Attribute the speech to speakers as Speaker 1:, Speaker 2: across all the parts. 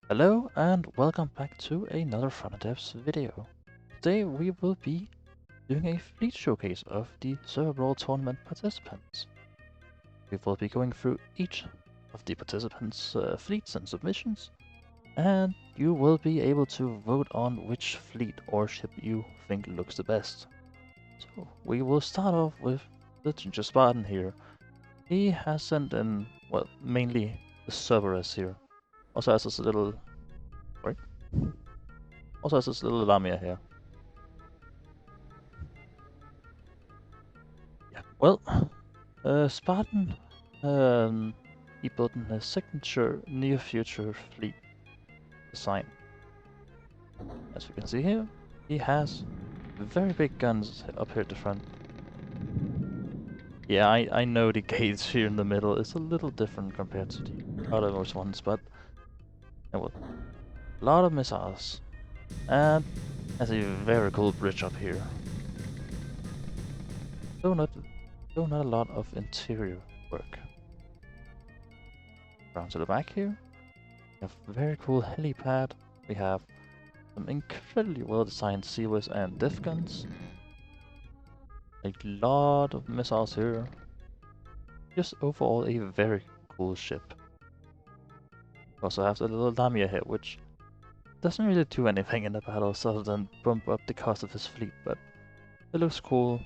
Speaker 1: Hello and welcome back to another Fun Devs video. Today we will be doing a fleet showcase of the Server Brawl tournament participants. We will be going through each of the participants' fleets and submissions, and you will be able to vote on which fleet or ship you think looks the best. So we will start off with the Ginger Spartan here. He has sent in, well, mainly the Cerberus here. Also has this little sorry. Also has this little Lamia here. Yeah. Well, Spartan, he built in his signature near-future fleet design. As we can see here, he has very big guns up here at the front. Yeah, I know the gates here in the middle is a little different compared to the other ones, but well, a lot of missiles. And has a very cool bridge up here. Though not a lot of interior work. Down to the back here, we have a very cool helipad. We have some incredibly well designed CWIS and diff guns. A lot of missiles here. Just overall a very cool ship. We also have the little Lamia here, which doesn't really do anything in the battles other than bump up the cost of his fleet, but it looks cool,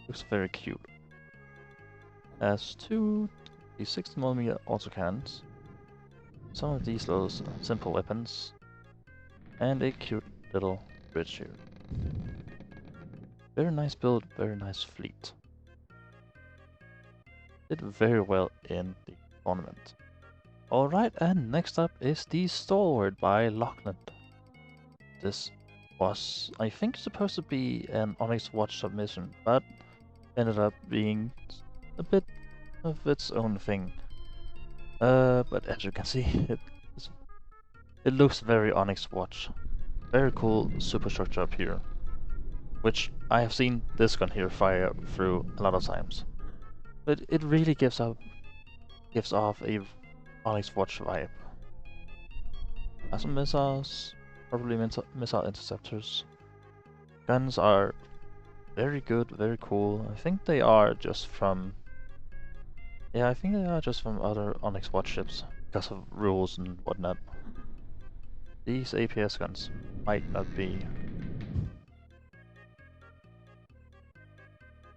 Speaker 1: looks very cute. Has two 60mm autocannons, some of these little simple weapons, and a cute little bridge here. Very nice build, very nice fleet. Did very well in the tournament. Alright, and next up is the Stalwart by Lachlan. This was, I think, supposed to be an Onyx Watch submission, but ended up being a bit of its own thing. But as you can see, it looks very Onyx Watch. Very cool superstructure up here, which I have seen this gun here fire through a lot of times. But it really gives off a Onyx Watch vibe. Has some missiles, probably missile interceptors. Guns are very good, very cool. I think they are just from... Yeah, I think they are just from other Onyx Watch ships, because of rules and whatnot. These APS guns might not be...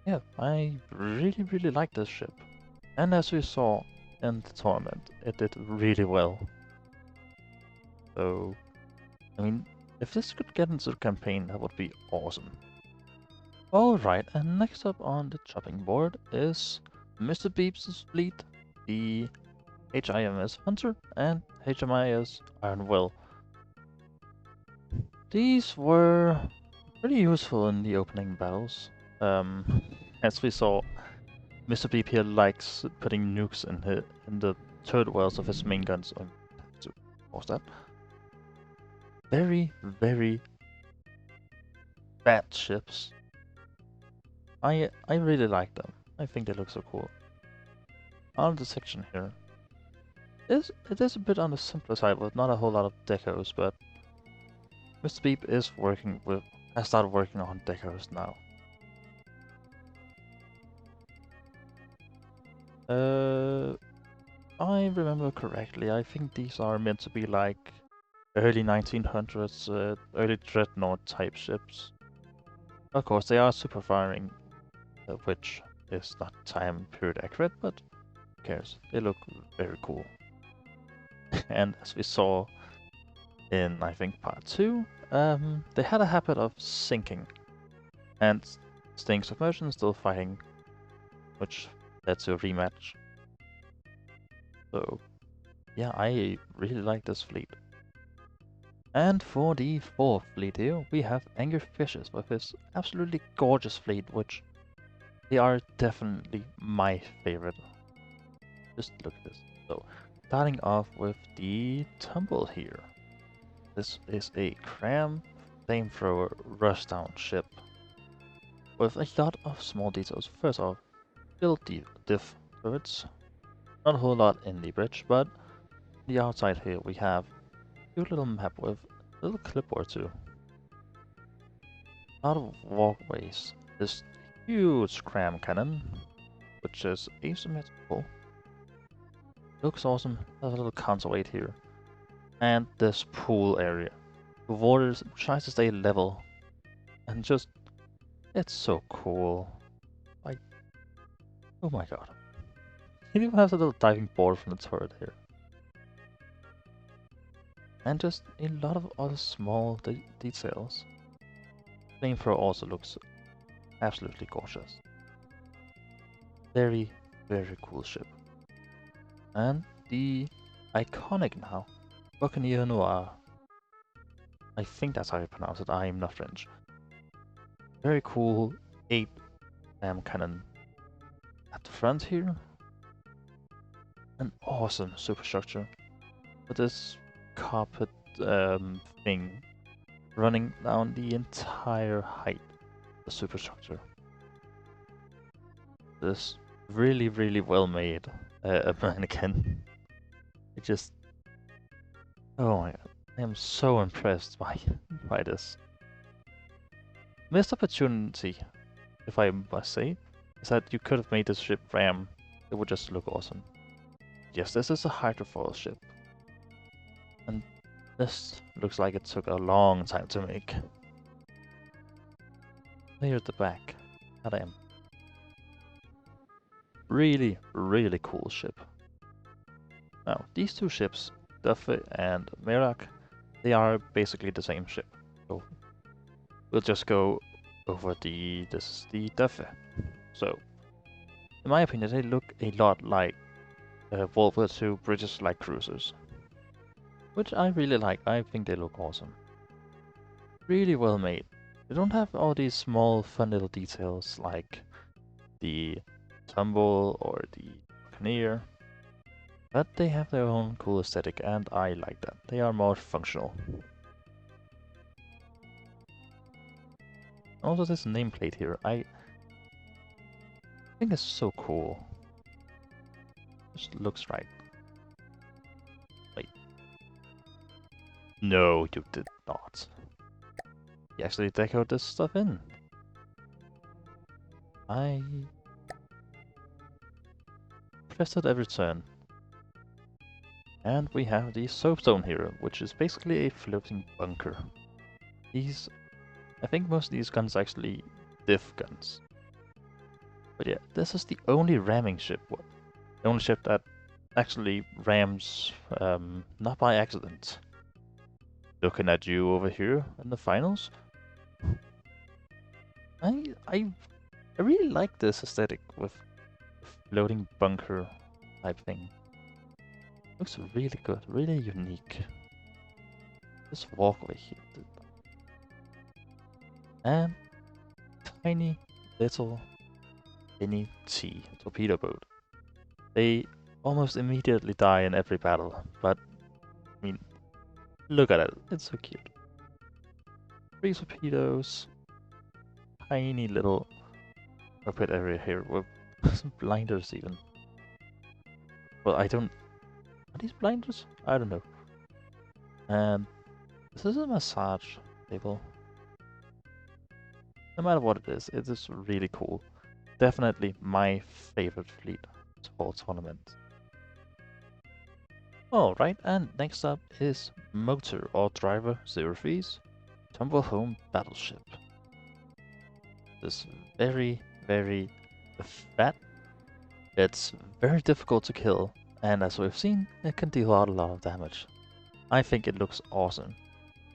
Speaker 1: Yeah, I really like this ship. And as we saw in the tournament, it did really well. So, I mean, if this could get into the campaign, that would be awesome. Alright, and next up on the chopping board is Mr. Beeps' fleet, the HIMS Hunter and HMIS Iron Will. These were pretty useful in the opening battles. As we saw, Mr. Beep here likes putting nukes in the turret wells of his main guns. I have to pause that. Very bad ships. I really like them. I think they look so cool. On the section here, it is a bit on the simpler side with not a whole lot of decos, but Mr. Beep has started working on decos now. I remember correctly, I think these are meant to be like early 1900s, early Dreadnought type ships. Of course, they are super firing, which is not time period accurate, but who cares? They look very cool. And as we saw in, I think, part 2, they had a habit of sinking and staying submerged and still fighting, which led to a rematch. So, yeah, I really like this fleet. And for the fourth fleet here, we have Angry Fishes with his absolutely gorgeous fleet, which they are definitely my favorite. Just look at this. So, starting off with the Tumble here. This is a cram flamethrower rushdown ship with a lot of small details. First off, build the diff turrets. Not a whole lot in the bridge, but the outside here we have cute little map with a little clipboard too. A lot of walkways. This huge cram cannon, which is asymmetrical. Looks awesome. There's a little counterweight here. And this pool area. The water tries to stay level. And just, it's so cool. Like, oh my god. It even has a little diving board from the turret here. And just a lot of other small details. Flamethrower also looks absolutely gorgeous. Very, very cool ship. And the iconic now, Buccaneer Noir. I think that's how you pronounce it, I'm not French. Very cool 8 cannon at the front here. An awesome superstructure with this carpet thing running down the entire height of the superstructure. This really, really well made mannequin. It just, oh my god, I am so impressed by this. Missed opportunity, if I must say, is that you could have made this ship ram. It would just look awesome. Yes, this is a hydrofoil ship. And this looks like it took a long time to make. Here at the back. Goddamn. Really, really cool ship. Now, these two ships, Duffy and Merak, they are basically the same ship. So we'll just go over this is the Duffy. So, in my opinion, they look a lot like World War II British light cruisers. Which I really like. I think they look awesome. Really well made. They don't have all these small fun little details like the tumble or the buccaneer. But they have their own cool aesthetic and I like that. They are more functional. Also this nameplate here, I think it's so cool. Just looks right. Wait. No, you did not. You actually decorated this stuff in. I pressed it every turn. And we have the soapstone here, which is basically a floating bunker. I think most of these guns are actually diff guns. But yeah, this is the only ramming ship. The only ship that actually rams, not by accident. Looking at you over here in the finals. I really like this aesthetic with floating bunker type thing. Looks really good, really unique. This walkway here. And tiny little T torpedo boat. They almost immediately die in every battle, but I mean, look at it, it's so cute. 3 torpedoes, tiny little cockpit area here with some blinders even. Well, are these blinders? I don't know. And this is a massage table. No matter what it is really cool. Definitely my favorite fleet for tournament. Alright, and next up is Motor or Driver 03's Tumble Home Battleship. This very, very fat. It's very difficult to kill, and as we've seen, it can deal out a lot of damage. I think it looks awesome.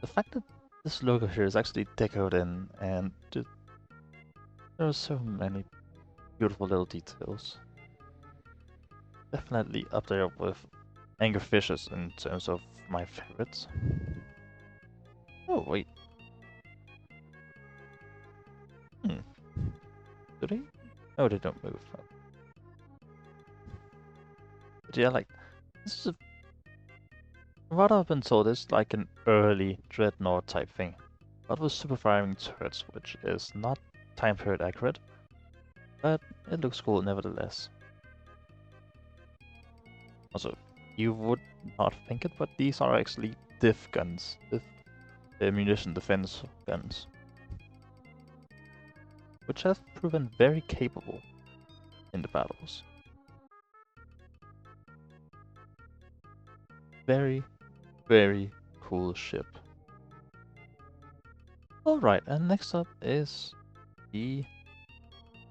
Speaker 1: The fact that this logo here is actually decorated in, and there are so many beautiful little details. Definitely up there with Angry Fishes in terms of my favorites. Oh, wait. Do they? Oh, they don't move. But yeah, like, this is what I've been told is like an early Dreadnought type thing. But with super firing turrets, which is not time period accurate. But it looks cool nevertheless. Also, You would not think it, but these are actually diff guns, diff munition defense guns, which have proven very capable in the battles. Very, very cool ship. Alright, and next up is the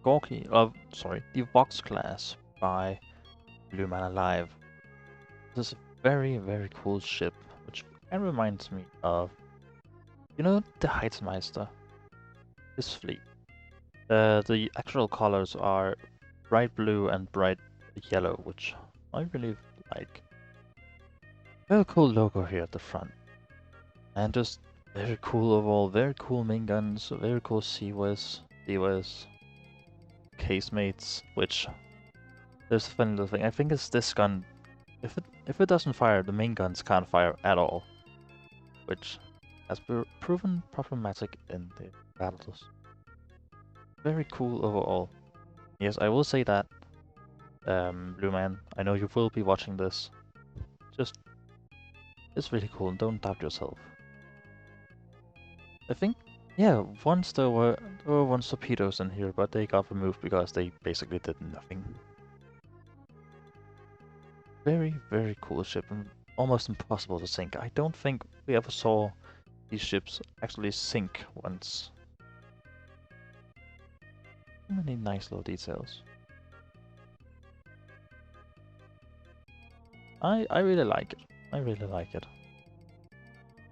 Speaker 1: the Vox class by Blue Man Alive. This is a very, very cool ship, which kind of reminds me of, you know, the Heizmeister, his fleet. The actual colors are bright blue and bright yellow, which I really like. Very cool logo here at the front. And just very cool overall, very cool main guns, very cool CWS, DWS, casemates, which there's a funny little thing. I think it's this gun. If it doesn't fire, the main guns can't fire at all, which has proven problematic in the battles. Very cool overall. Yes, I will say that, Blue Man, I know you will be watching this. It's really cool, don't doubt yourself. I think, yeah, once there were once torpedoes in here, but they got removed because they basically did nothing. Very, very cool ship and almost impossible to sink. I don't think we ever saw these ships actually sink once. So many nice little details. I really like it. I really like it.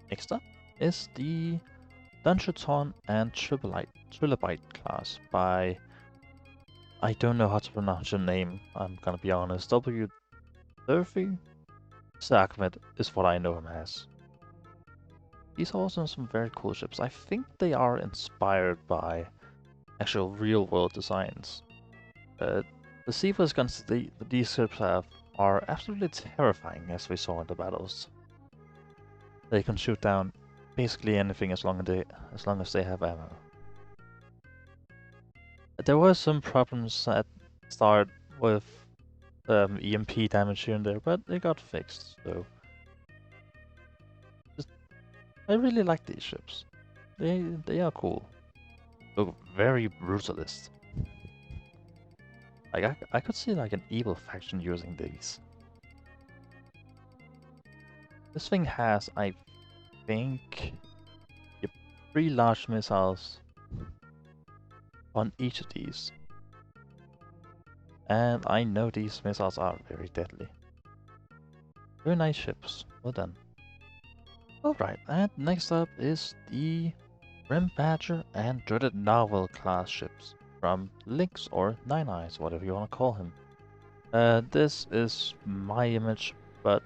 Speaker 1: Next up is the Dungeon and Trilobite class by, I don't know how to pronounce your name, I'm gonna be honest. W. Durfee? Ahmed is what I know him as. These are also some very cool ships. I think they are inspired by actual real-world designs. The CFS guns these ships have are absolutely terrifying, as we saw in the battles. They can shoot down basically anything as long as they have ammo. There were some problems at start with EMP damage here and there, but they got fixed. So I really like these ships. They are cool. Look very brutalist. Like I could see like an evil faction using these. This thing has, I think, 3 large missiles on each of these. And I know these missiles are very deadly. Very nice ships. Well done. Alright, and next up is the Grim Badger and Dreaded Narwhal class ships from Lynx or Nine Eyes, whatever you want to call him. This is my image, but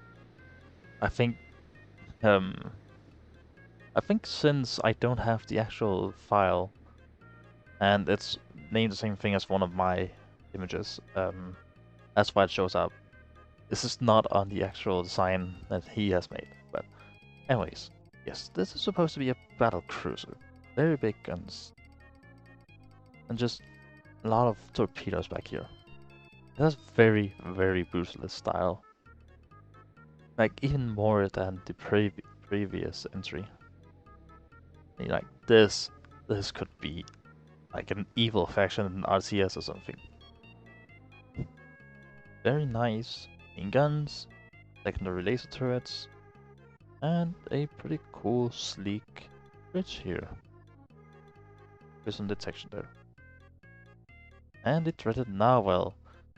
Speaker 1: I think since I don't have the actual file and it's named the same thing as one of my images, that's why it shows up. This is not on the actual design that he has made, but anyways, yes, this is supposed to be a battle cruiser. Very big guns. And just a lot of torpedoes back here. It has very, very brutalist style. Like, even more than the previous entry. Like, this could be like an evil faction in RCS or something. Very nice main guns, secondary laser turrets, and a pretty cool, sleek bridge here. With some detection there. And the Dreaded Narwhal,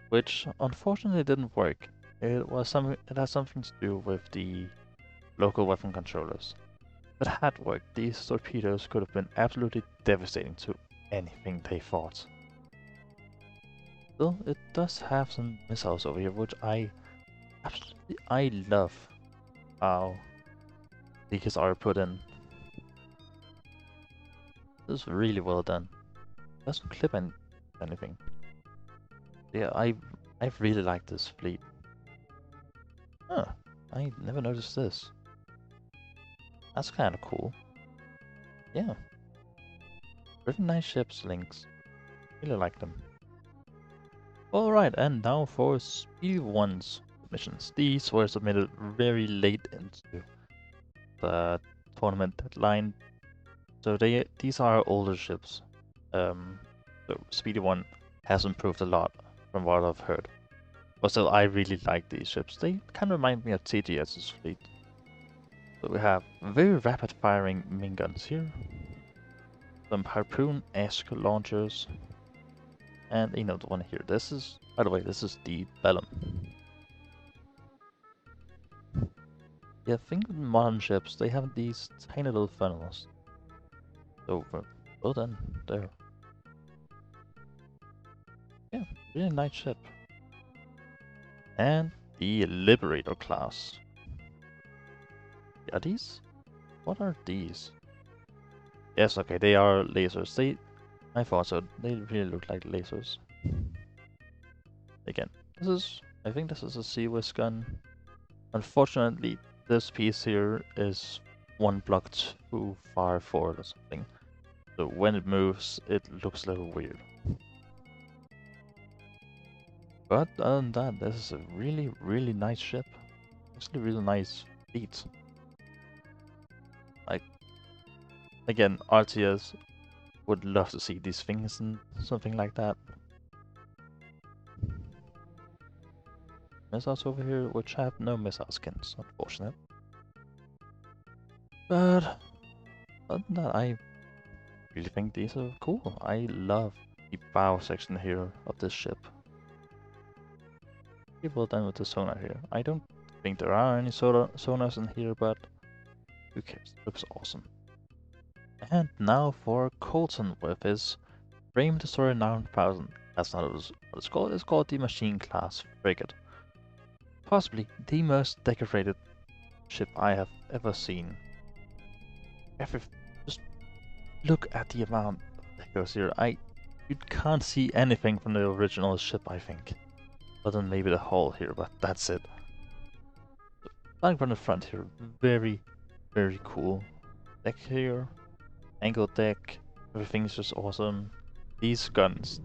Speaker 1: which unfortunately didn't work. It has something to do with the local weapon controllers. If it had worked, these torpedoes could have been absolutely devastating to anything they fought. Still, it does have some missiles over here, which I love how these are put in. This is really well done. Doesn't clip anything. Yeah, I really like this fleet. Huh, I never noticed this. That's kind of cool. Yeah. Pretty nice ships, Lynx. Really like them. Alright, and now for speed ones. submissions. These were submitted very late into the tournament deadline, so these are older ships. So Speedy 1 has improved a lot from what I've heard. But still, I really like these ships. They kind of remind me of TGS's fleet. So we have very rapid firing miniguns here, some harpoon-esque launchers, and another one here. This is, by the way, this is the Bellum. Yeah, I think modern ships, they have these tiny little funnels. So, well done, there. Yeah, really nice ship. And the Liberator class. Are these? What are these? Yes, okay, they are lasers. I thought so. They really look like lasers. Again, I think this is a Sea-Whiz gun. Unfortunately, this piece here is one block too far forward or something. So when it moves, it looks a little weird. But other than that, this is a really, really nice ship. Actually, really nice fleet. Like, again, RTS would love to see these things and something like that. Missiles over here, which have no missile skins, unfortunate. But other than that, I really think these are cool. I love the bow section here of this ship. Pretty well done with the sonar here. I don't think there are any sonars in here, but who cares? It looks awesome. And now for Colton with his Frame Destroyer 9000. That's not what it's called. It's called the Machine Class Frigate. Possibly the most decorated ship I have ever seen. Just look at the amount of decors here. You can't see anything from the original ship, I think. Other than maybe the hull here, but that's it. Starting from the front here, very, very cool. Deck here, angle deck, everything's just awesome. These guns,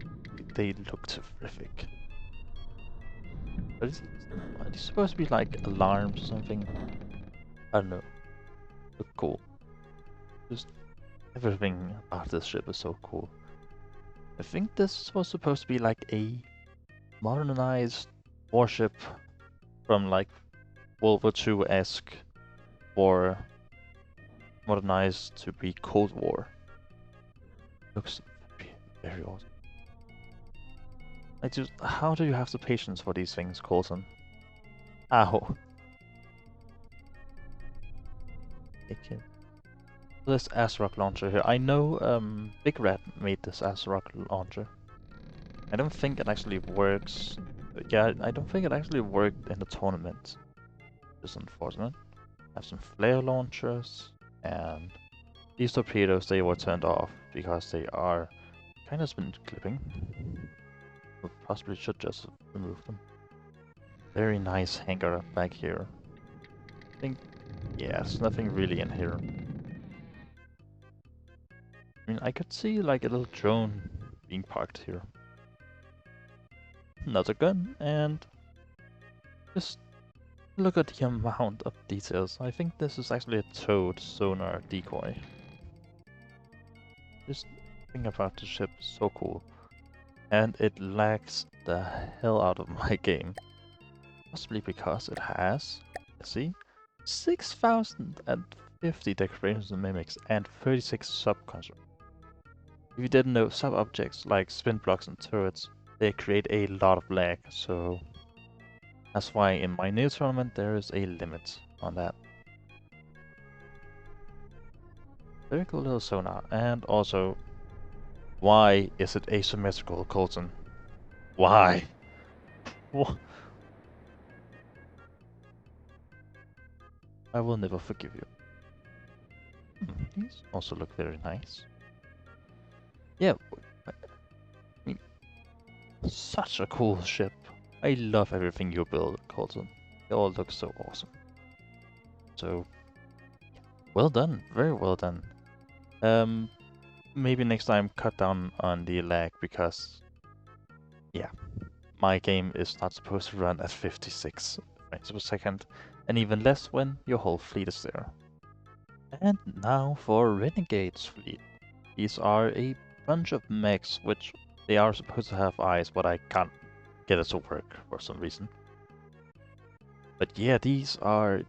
Speaker 1: they look terrific. Are these supposed to be like alarms or something? I don't know. Look cool. Just everything about this ship is so cool. I think this was supposed to be like a modernized warship from like World War II-esque war, modernized to be Cold War. Looks very, very awesome. Like, just how do you have the patience for these things, Colton? Ow. Okay. This ASRock launcher here. I know Big Red made this ASRock launcher. I don't think it actually works. Yeah, I don't think it actually worked in the tournament. It's unfortunate. I have some flare launchers, and these torpedoes, they were turned off because they are kind of spin clipping. We possibly should just remove them. Very nice hangar back here. I think, yeah, there's nothing really in here. I mean, I could see like a little drone being parked here. Another gun, and just look at the amount of details. I think this is actually a towed sonar decoy. Just think about the ship, so cool. And it lags the hell out of my game. Possibly because it has, let's see, 6,050 decorations and mimics and 36 sub-constructs. If you didn't know, sub-objects like spin blocks and turrets, they create a lot of lag, so that's why in my new tournament there is a limit on that. Very cool little sonar, and also, why is it asymmetrical, Colton? Why? What? I will never forgive you. These also look very nice. Yeah, I mean, such a cool ship. I love everything you build, Colton. It all looks so awesome. So, well done, very well done. Maybe next time cut down on the lag because, yeah, my game is not supposed to run at 56 frames per second, and even less when your whole fleet is there. And now for Renegade's fleet. These are a bunch of mechs which they are supposed to have eyes, but I can't get it to work for some reason. But yeah, these are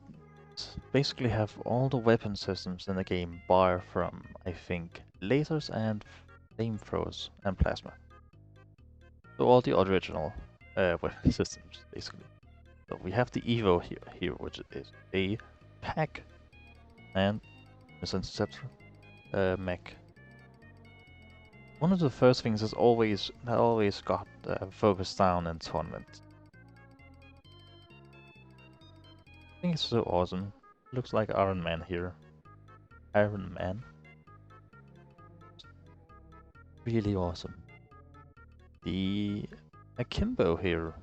Speaker 1: basically have all the weapon systems in the game, bar from, I think, lasers and flamethrowers and plasma. So all the original weapon systems, basically. So we have the Evo here, which is a pack and missile interceptor mech. One of the first things is always got focused down in tournament. I think it's so awesome. Looks like Iron Man here. Iron Man. Really awesome. The Akimbo here.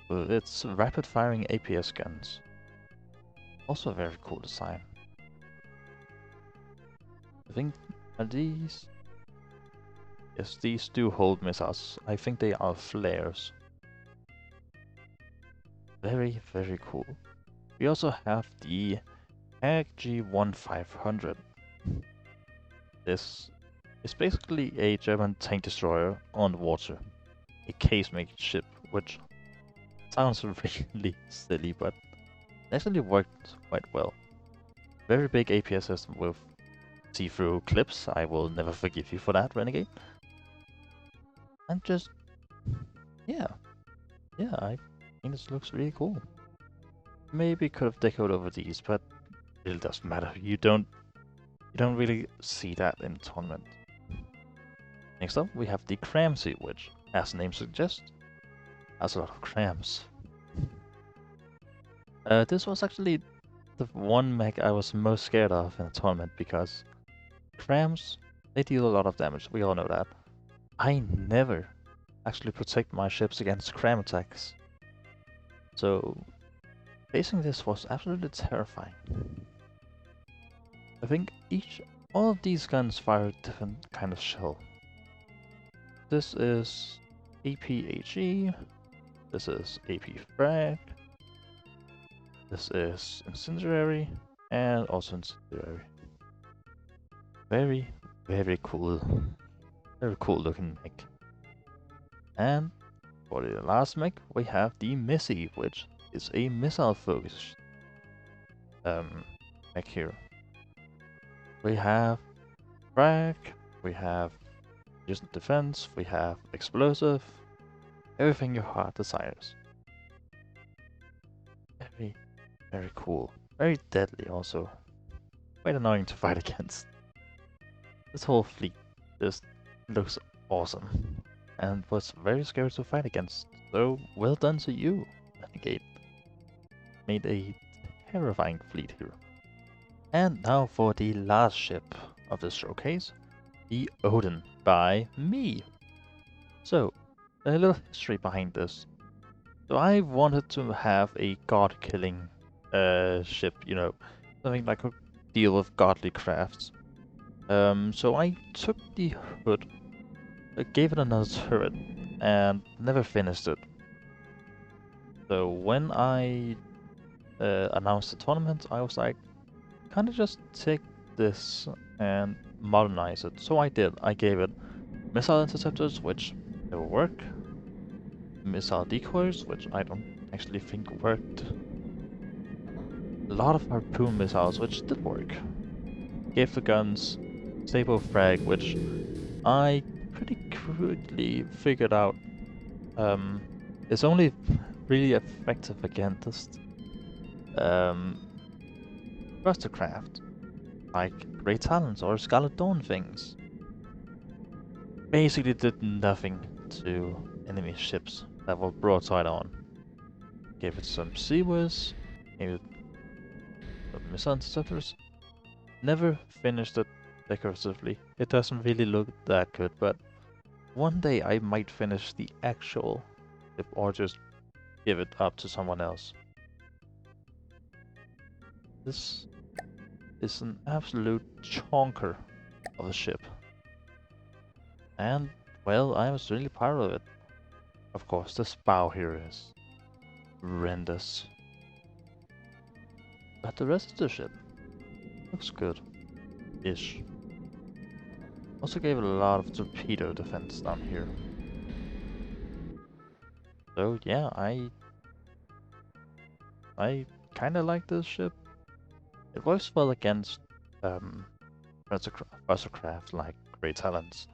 Speaker 1: With its rapid firing APS guns. Also a very cool design. I think are these? Yes, these do hold missiles. I think they are flares. Very, very cool. We also have the AG-1500. This is basically a German tank destroyer on water. A case-made ship, which sounds really silly, but it actually worked quite well. Very big APS system with see-through clips. I will never forgive you for that, Renegade. And just, yeah, I think this looks really cool. Maybe could have decoed over these, but it really doesn't matter. You don't really see that in tournament. Next up, we have the Cramsy, which, as the name suggests, has a lot of crams. This was actually the one mech I was most scared of in the tournament because crams, they deal a lot of damage. We all know that. I never actually protect my ships against cram attacks. So facing this was absolutely terrifying. I think all of these guns fire a different kind of shell. This is APHE, this is AP Frag, this is Incendiary, and also Incendiary. Very, very cool. Very cool looking mech. And for the last mech, we have the Missy, which is a missile focused mech here. We have frag, we have distant defense, we have explosive, everything your heart desires. Very, very cool. Very deadly also. Quite annoying to fight against. This whole fleet just looks awesome and was very scary to fight against. So well done to you, Renegade. Made a terrifying fleet here. And now for the last ship of this showcase, the Odin by me. So, a little history behind this. So I wanted to have a god-killing ship, you know, something like a deal with godly crafts. So I took the hood, gave it another turret, and never finished it. So when I announced the tournament, I was like, kind of just take this and modernize it. So I did. I gave it missile interceptors, which never work, missile decoys, which I don't actually think worked, a lot of harpoon missiles, which did work. Gave the guns stable frag, which I pretty quickly figured out is only really effective against Craft, like Great Talons or Scarlet Dawn things. Basically did nothing to enemy ships that were broadside on. Gave it some seaways, gave it some missile interceptors. Never finished it decoratively. It doesn't really look that good, but one day I might finish the actual ship or just give it up to someone else. This is an absolute chonker of a ship. And, well, I was really proud of it. Of course, this bow here is horrendous. But the rest of the ship looks good. Ish. Also gave it a lot of torpedo defense down here. So yeah, I kinda like this ship. It works well against Russell craft like Great Talons.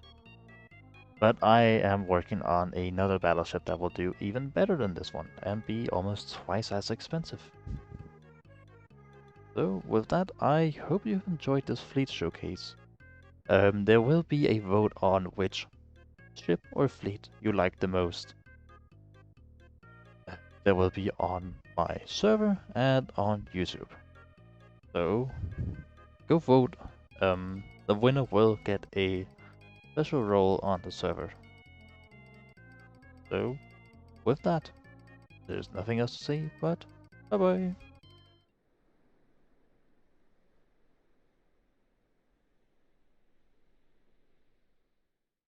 Speaker 1: But I am working on another battleship that will do even better than this one and be almost twice as expensive. So with that, I hope you've enjoyed this fleet showcase. There will be a vote on which ship or fleet you like the most. There will be on my server and on YouTube. So go vote. The winner will get a special role on the server. So with that, there's nothing else to say but bye bye.